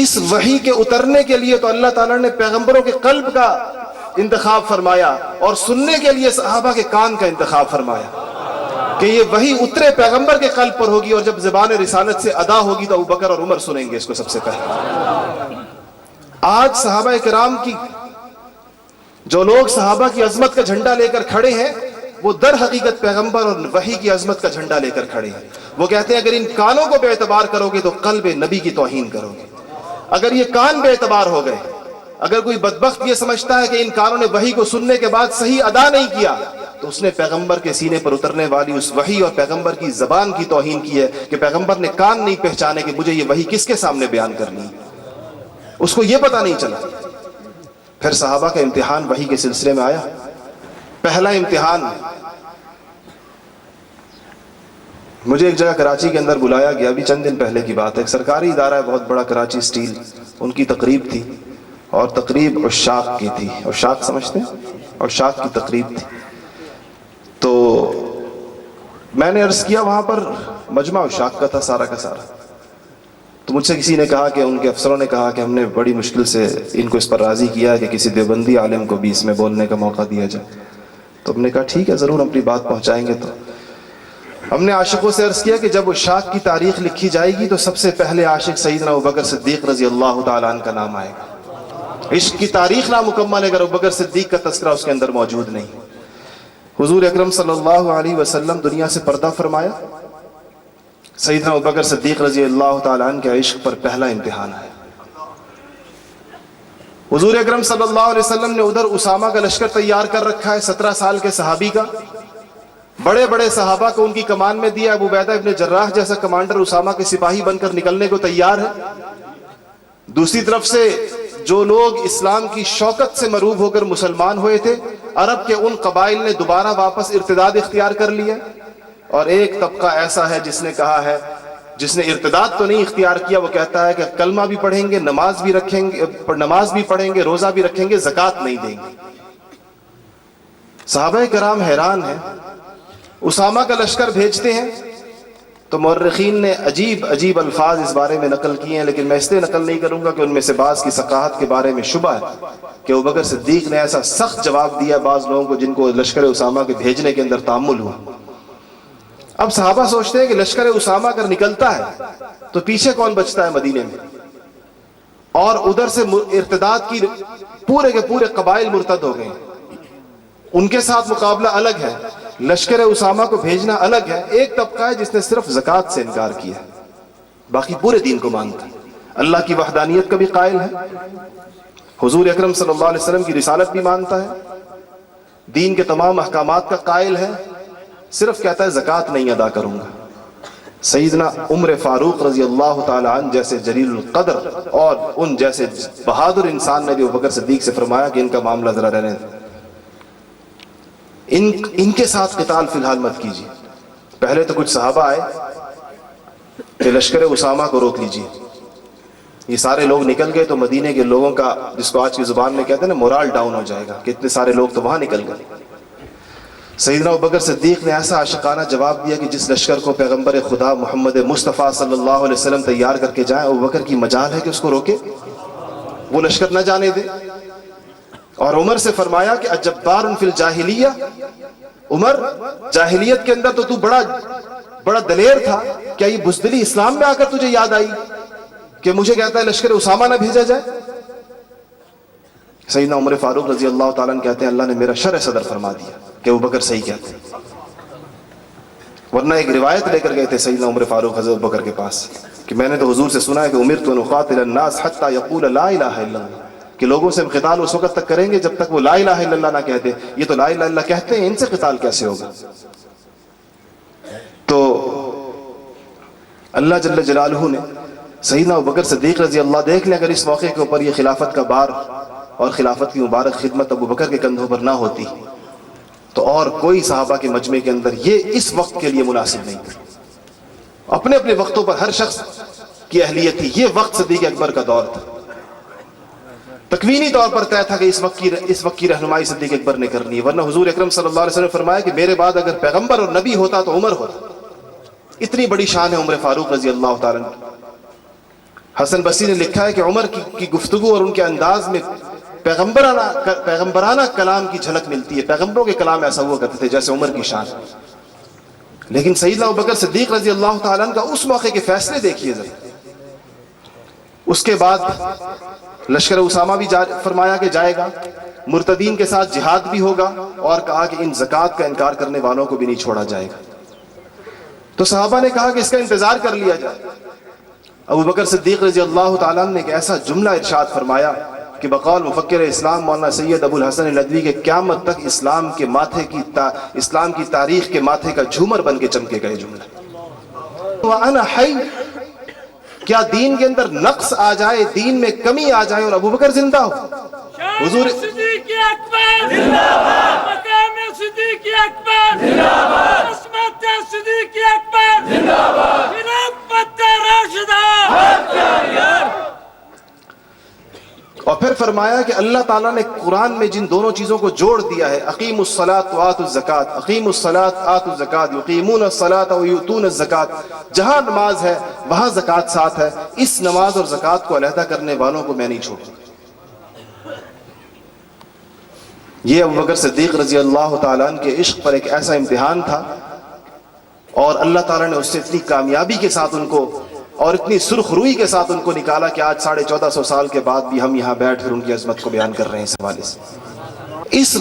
اس وحی کے اترنے کے لیے تو اللہ تعالیٰ نے پیغمبروں کے قلب کا انتخاب فرمایا اور سننے کے لیے صحابہ کے کان کا انتخاب فرمایا کہ یہ وحی اترے پیغمبر کے قلب پر ہوگی، اور جب زبان رسالت سے ادا ہوگی تو ابوبکر اور عمر سنیں گے اس کو سب سے پہلے۔ آج صحابہ کرام کی جو لوگ صحابہ کی عظمت کا جھنڈا لے کر کھڑے ہیں، وہ در حقیقت پیغمبر اور وحی کی عظمت کا جھنڈا لے کر کھڑے ہیں۔ وہ کہتے ہیں اگر ان کانوں کو بے اعتبار کرو گے تو قلب نبی کی توہین کرو گے۔ اگر یہ کان بے اعتبار ہو گئے، اگر کوئی بدبخت یہ سمجھتا ہے کہ ان کانوں نے وحی کو سننے کے بعد صحیح ادا نہیں کیا، تو اس نے پیغمبر کے سینے پر اترنے والی اس وحی اور پیغمبر کی زبان کی توہین کی ہے کہ پیغمبر نے کان نہیں پہچانے کہ مجھے یہ وحی کس کے سامنے بیان کرنی ہے، اس کو یہ پتہ نہیں چلا۔ پھر صحابہ کا امتحان وحی کے سلسلے میں آیا۔ پہلا امتحان، مجھے ایک جگہ کراچی کے اندر بلایا گیا، ابھی چند دن پہلے کی بات ہے، ایک سرکاری ادارہ ہے بہت بڑا، کراچی اسٹیل، ان کی تقریب تھی، اور تقریب عشاق کی تھی۔ عشاق سمجھتے ہیں؟ عشاق کی تقریب تھی۔ تو میں نے عرض کیا، وہاں پر مجمع عشاق کا تھا سارا کا سارا۔ تو مجھ سے کسی نے کہا کہ ان کے افسروں نے کہا کہ ہم نے بڑی مشکل سے ان کو اس پر راضی کیا کہ کسی دیوبندی عالم کو بھی اس میں بولنے کا موقع دیا جائے۔ تو ہم نے کہا ٹھیک ہے، ضرور اپنی بات پہنچائیں گے۔ تو ہم نے عاشقوں سے عرض کیا کہ جب عشاق کی تاریخ لکھی جائے گی تو سب سے پہلے عاشق سیدنا ابوبکر صدیق رضی اللہ تعالیٰ عنہ کا نام آئے گا۔ عشق کی تاریخ نامکمل ہے اگر ابوبکر صدیق کا تذکرہ اس کے اندر موجود نہیں۔ حضور اکرم صلی اللہ علیہ وسلم دنیا سے پردہ فرمایا، سیدنا ابوبکر صدیق رضی اللہ تعالیٰ عنہ کے عشق پر پہلا امتحان آیا۔ حضور اکرم صلی اللہ علیہ وسلم نے ادھر اسامہ کا لشکر تیار کر رکھا ہے، 17 سال کے صحابی کا، بڑے بڑے صحابہ کو ان کی کمان میں دیا۔ ابو عبیدہ ابن جراح جیسا کمانڈر اسامہ کے سپاہی بن کر نکلنے کو تیار ہے۔ دوسری طرف سے جو لوگ اسلام کی شوکت سے مروب ہو کر مسلمان ہوئے تھے، عرب کے ان قبائل نے دوبارہ واپس ارتداد اختیار کر لیا، اور ایک طبقہ ایسا ہے جس نے کہا ہے، جس نے ارتداد تو نہیں اختیار کیا، وہ کہتا ہے کہ کلمہ بھی پڑھیں گے، نماز بھی پڑھیں گے، روزہ بھی رکھیں گے، زکوٰۃ نہیں دیں گے۔ صحابہ کرام حیران ہیں۔ اسامہ کا لشکر بھیجتے ہیں تو مورخین نے عجیب عجیب الفاظ اس بارے میں نقل کیے ہیں، لیکن میں اس لیے نقل نہیں کروں گا کہ ان میں سے بعض کی ثقافت کے بارے میں شبہ ہے کہ ابوبکر صدیق نے ایسا سخت جواب دیا بعض لوگوں کو جن کو لشکر اسامہ کے بھیجنے کے اندر تامل ہوا۔ اب صحابہ سوچتے ہیں کہ لشکر اسامہ اگر نکلتا ہے تو پیچھے کون بچتا ہے مدینے میں، اور ادھر سے ارتداد کی پورے کے پورے قبائل مرتد ہو گئے، ان کے ساتھ مقابلہ الگ ہے، لشکر اسامہ کو بھیجنا الگ ہے۔ ایک طبقہ ہے جس نے صرف زکوٰۃ سے انکار کیا، باقی پورے دین کو مانتا ہے، اللہ کی وحدانیت کا بھی قائل ہے، حضور اکرم صلی اللہ علیہ وسلم کی رسالت بھی مانتا ہے، دین کے تمام احکامات کا قائل ہے، صرف کہتا ہے زکوٰۃ نہیں ادا کروں گا۔ سیدنا عمر فاروق رضی اللہ تعالی عنہ جیسے جلیل القدر اور ان جیسے بہادر انسان نے بھی ابوبکر صدیق سے فرمایا کہ ان کا معاملہ ذرا رہنے دیں، ان کے ساتھ قتال فی الحال مت کیجیے۔ پہلے تو کچھ صحابہ آئے کہ لشکر اسامہ کو روک لیجیے۔ یہ سارے لوگ نکل گئے تو مدینے کے لوگوں کا، جس کو آج کی زبان میں کہتے ہیں نا، مورال ڈاؤن ہو جائے گا کہ اتنے سارے لوگ تو وہاں نکل گئے۔ سیدنا ابوبکر صدیق نے ایسا عاشقانہ جواب دیا کہ جس لشکر کو پیغمبر خدا محمد مصطفیٰ صلی اللہ علیہ وسلم تیار کر کے جائیں، ابوبکر کی مجال ہے کہ اس کو روکے، وہ لشکر نہ جانے دے۔ اور عمر سے فرمایا کہ اجبار فی الجاہلیہ، عمر جاہلیت کے اندر تو بڑا دلیر تھا، کیا یہ بزدلی اسلام میں آ کر تجھے یاد آئی کہ مجھے کہتا ہے لشکر اسامہ نہ بھیجا جائے؟ سیدنا عمر فاروق رضی اللہ تعالیٰ عنہ کہتے ہیں اللہ نے میرا شرح صدر فرما دیا کہ ابوبکر صحیح کہتے ہیں، ورنہ ایک روایت لے کر گئے تھے سیدنا عمر فاروق حضرت ابوبکر کے پاس کہ میں نے تو حضور سے سنا ہے کہ امرت ان اقاتل الناس حتی یقول لا الہ الا اللہ، کہ لوگوں سے ہم قتال اس وقت تک کریں گے جب تک وہ لا الہ الا اللہ نہ کہتے۔ یہ تو لا الہ الا اللہ کہتے ہیں، ان سے قتال کیسے ہوگا؟ تو اللہ جل جلالہ نے سیدنا ابوبکر صدیق رضی اللہ، دیکھ لیں اگر اس موقع کے اوپر یہ خلافت کا بار اور خلافت کی مبارک خدمت ابوبکر کے کندھوں پر نہ ہوتی تو اور کوئی صحابہ کے مجمع کے اندر یہ اس وقت کے لیے مناسب نہیں تھا۔ اپنے اپنے وقتوں پر ہر شخص کی اہلیت تھی، یہ وقت صدیق اکبر کا دور تھا، تکوینی طور پر طے تھا کہ اس وقت کی رہنمائی صدیق اکبر نے کرنی ہے، ورنہ حضور اکرم صلی اللہ علیہ وسلم نے فرمایا کہ میرے بعد اگر پیغمبر اور نبی ہوتا تو عمر ہوتا۔ اتنی بڑی شان ہے عمر فاروق رضی اللہ تعالیٰ عنہ۔ حسن بصری نے لکھا ہے کہ عمر کی گفتگو اور ان کے انداز میں پیغمبرانہ کلام کی جھلک ملتی ہے. پیغمبروں کے کلام ایسا ہوا کرتے تھے جیسے عمر کی شان. لیکن سیدنا ابوبکر صدیق رضی اللہ تعالیٰ عنہ کا اس موقع کے فیصلے دیکھیے ذرا. اس کے بعد لشکر اسامہ بھی فرمایا کہ جائے گا, مرتدین کے ساتھ جہاد بھی ہوگا, اور کہا کہ ان زکوٰۃ کا انکار کرنے والوں کو بھی نہیں چھوڑا جائے گا. تو صحابہ نے کہا کہ اس کا انتظار کر لیا جائے. ابوبکر صدیق رضی اللہ تعالیٰ عنہ نے ایک ایسا جملہ ارشاد فرمایا کہ بقول مفکر اسلام مولانا سید ابو الحسن ندوی کے قیامت تک اسلام کی تاریخ کے ماتھے کا جھومر بن کے چمکے گئے جملہ. وَأَنَا حَيٌّ, کیا دین کے اندر نقص آ جائے, دین میں کمی آ جائے اور ابوبکر زندہ ہو؟ حضور صدیق اکبر زندہ باد, مقام صدیق اکبر زندہ باد, عصمت صدیق اکبر زندہ باد, خلافت راشدہ حق یار. اور پھر فرمایا کہ اللہ تعالیٰ نے قرآن میں جن دونوں چیزوں کو جوڑ دیا ہے, اقیموا الصلاۃ وآتوا الزکوٰۃ, اقیموا الصلاۃ آتوا الزکوٰۃ, یقیمون الصلاۃ ویؤتون الزکوٰۃ, جہاں نماز ہے وہاں زکوٰۃ ساتھ ہے, اس نماز اور زکوٰۃ کو علیحدہ کرنے والوں کو میں نہیں چھوڑوں. یہ ابوبکر صدیق رضی اللہ تعالیٰ عنہ کے عشق پر ایک ایسا امتحان تھا, اور اللہ تعالیٰ نے اس سے اتنی کامیابی کے ساتھ ان کو اور اتنی سرخ روئی کے ساتھ ان کو نکالا کہ آج 1450 سال کے بعد بھی ہم یہاں بیٹھ کر ان کی عظمت کو بیان کر رہے ہیں اس حوالے سے. اس